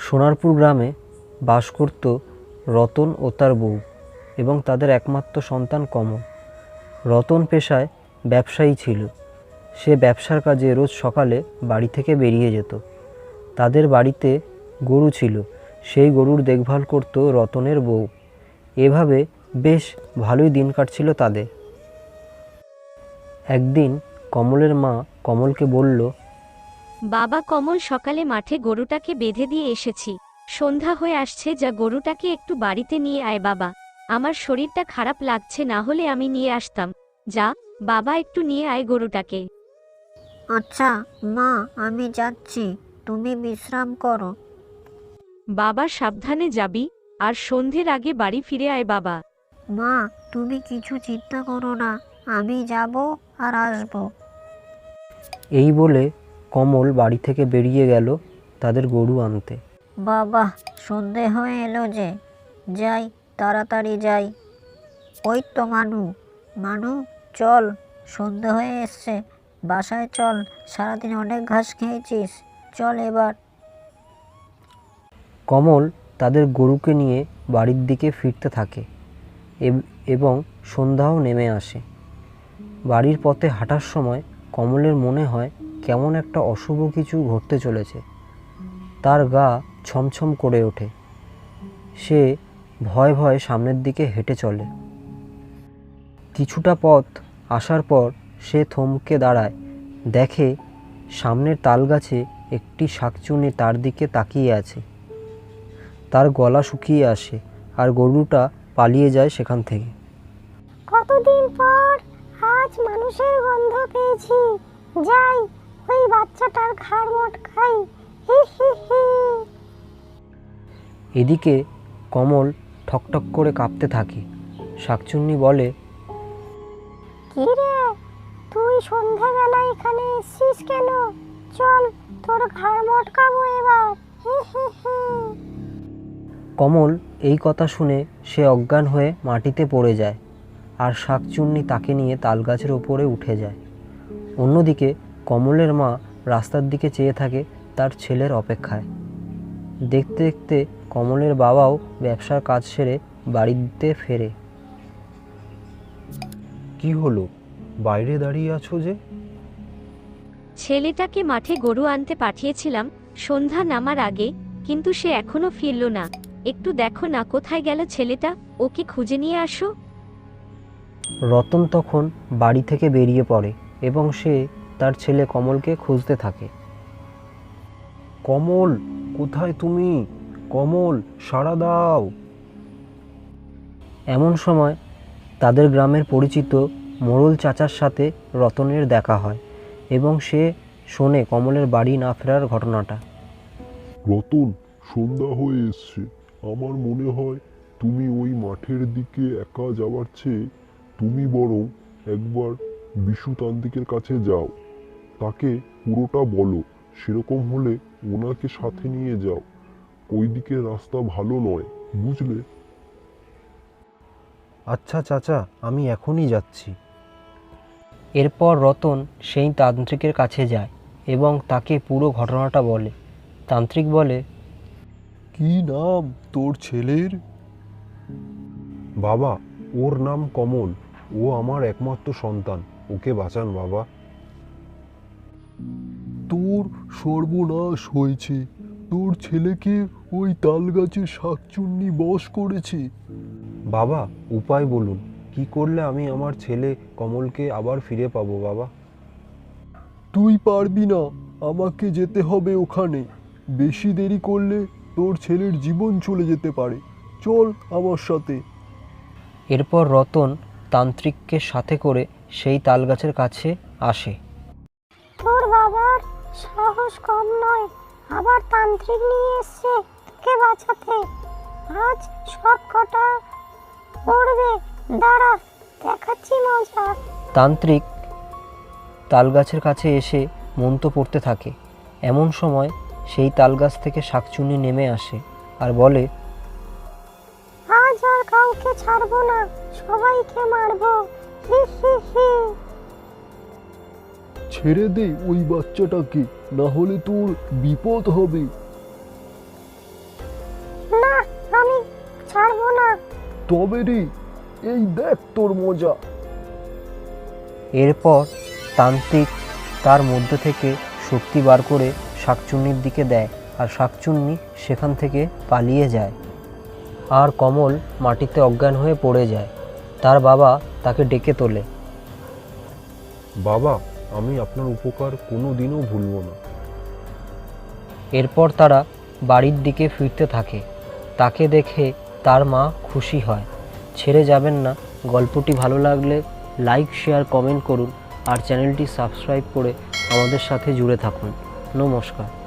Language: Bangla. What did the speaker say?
সোনারপুর গ্রামে বাস করত রতন ও তার বউ এবং তাদের একমাত্র সন্তান কমল। রতন পেশায় ব্যবসায়ী ছিল। সে ব্যবসার কাজে রোজ সকালে বাড়ি থেকে বেরিয়ে যেত। তাদের বাড়িতে গরু ছিল, সেই গরুর দেখভাল করত রতনের বউ। এভাবে বেশ ভালোই দিন কাটছিল তাদের। একদিন কমলের মা কমলকে বলল, বাবা কমল, সকালে মাঠে গরুটাকে বেঁধে দিয়ে এসেছি, সন্ধ্যা হয়ে আসছে, যা গরুটাকে একটু বাড়িতে নিয়ে আয় বাবা, আমার শরীরটা খারাপ লাগছে, না হলে আমি নিয়ে আসতাম, যা বাবা একটু নিয়ে আয় গরুটাকে। আচ্ছা মা, আমি যাচ্ছি, তুমি বিশ্রাম করো। বাবা সাবধানে যাবি, আর সন্ধ্যের আগে বাড়ি ফিরে আয় বাবা। মা, তুমি কিছু চিন্তা করো না, আমি যাব আর আসবো। এই বলে কমল বাড়ি থেকে বেরিয়ে গেল তাদের গরু আনতে। বাবা, সন্ধে হয়ে এলো যে, যাই, তাড়াতাড়ি যাই। ওই তো মানু, মানু চল, সন্ধে হয়ে এসছে, বাসায় চল, সারাদিন অনেক ঘাস খেয়েছিস, চল এবার। কমল তাদের গরুকে নিয়ে বাড়ির দিকে ফিরতে থাকে এবং সন্ধ্যাও নেমে আসে। বাড়ির পথে হাঁটার সময় কমলের মনে হয় কেমন একটা অশুভ কিছু ঘটতে চলেছে। তার গা ছমছম করে ওঠে। সে ভয়ে ভয়ে সামনের দিকে হেঁটে চলে। কিছুটা পথ আসার পর সে থমকে দাঁড়ায়। দেখে সামনের তালগাছে একটি শাকচুন্নি তার দিকে তাকিয়ে আছে। তার গলা শুকিয়ে আসে আর গরুটা পালিয়ে যায় সেখান থেকে। কতদিন পর আজ মানুষের গন্ধ পেয়েছি, যাই, ওই বাচ্চাটার ঘাড় মটকাই। হি হি হি। এদিকে কমল ঠকঠক করে কাঁপতে থাকে। শাকচুন্নি বলে, কি রে, তুই সন্ধ্যাবেলা এখানে এসেছিস কেন? চল, তোর ঘাড় মটকাবো এবার। হি হি হি। কমল এই কথা শুনে সে অজ্ঞান হয়ে মাটিতে পড়ে যায় আর শাকচুন্নি তাকে নিয়ে তালগাছের ওপরে উঠে যায়। অন্যদিকে কমলের মা রাস্তার দিকে চেয়ে থাকে তার ছেলের অপেক্ষায়। দেখতে দেখতে কমলের বাবাও ব্যবসার কাজ সেরে বাড়িতে ফেরে। কি হলো, বাইরে দাঁড়িয়ে আছো যে? ছেলেটাকে মাঠে গরু আনতে পাঠিয়েছিলাম সন্ধ্যা নামার আগে, কিন্তু সে এখনো ফিরল না। একটু দেখো না কোথায় গেল ছেলেটা, ওকে খুঁজে নিয়ে আসো। রতন তখন বাড়ি থেকে বেরিয়ে পড়ে এবং সে তার ছেলে কমলকে খুঁজতে থাকে। কমল, কোথায় তুমি? কমল, সাড়া দাও। এমন সময় তাদের গ্রামের পরিচিত মোড়ল চাচার সাথে রতনের দেখা হয় এবং সে শোনে কমলের বাড়ি না ফেরার ঘটনাটা। রতন, সন্ধ্যা হয়ে এসছে, আমার মনে হয় তুমি ওই মাঠের দিকে একা যাওয়ার চেয়ে তুমি বরং একবার বিশুতান্ত্রিকের কাছে যাও, তাকে পুরোটা বলো, সেরকম হলে ওনাকে সাথে নিয়ে যাও, ওই দিকে রাস্তা ভালো নয়, বুঝলে? আচ্ছা চাচা, আমি এখনই যাচ্ছি। এরপর রতন সেই তান্ত্রিকের কাছে যায় এবং তাকে পুরো ঘটনাটা বলে। তান্ত্রিক বলে, কি নাম তোর ছেলের? বাবা, ওর নাম কমল, ও আমার একমাত্র সন্তান, ওকে বাঁচান বাবা। তোর সর্বনাশ হয়েছে, তোর ছেলেকে ওই তালগাছের শাকচুন্নি বশ করেছে। বাবা, উপায় বলুন, কি করলে আমি আমার ছেলে কমলকে আবার ফিরে পাবো বাবা? তুই পারবি না, আমাকে যেতে হবে ওখানে, বেশি দেরি করলে তোর ছেলের জীবন চলে যেতে পারে, চল আমার সাথে। এরপর রতন তান্ত্রিককে সাথে করে সেই তালগাছের কাছে আসে। তোর বাবার সাহস কম নয়, আবার তান্ত্রিক নিয়ে এসছে তোকে বাঁচাতে। আজ সব কটা পড়বে, দাঁড়া, দেখাচ্ছি মজা। তান্ত্রিক তালগাছের কাছে এসে মন্ত্র পড়তে থাকে। এমন সময় সেই তালগাছ থেকে শাকচুন্নি নেমে আসে আর বলে, আজ আর কাউকে ছাড়বো না, সবাইকে মারবো। হি হি হি। ছেড়ে দে ওই বাচ্চাটাকে, না হলে তোর বিপদ হবে। তবে রে, এই দেখ তোর মজা। এরপর তান্ত্রিক তার মধ্যে থেকে শক্তি বার করে শাকচুন্নির দিকে দেয়, আর শাকচুন্নি সেখান থেকে পালিয়ে যায়। আর কমল মাটিতে অজ্ঞান হয়ে পড়ে যায়। তার বাবা তাকে ডেকে তোলে। বাবা, আমি আপনার উপকার কোনো দিনও ভুলব না। এরপর তারা বাড়ির দিকে ফিরতে থাকে। তাকে দেখে তার মা খুশি হয়। ছেড়ে যাবেন না। গল্পটি ভালো লাগলে লাইক, শেয়ার, কমেন্ট করুন আর চ্যানেলটি সাবস্ক্রাইব করে আমাদের সাথে জুড়ে থাকুন। নমস্কার।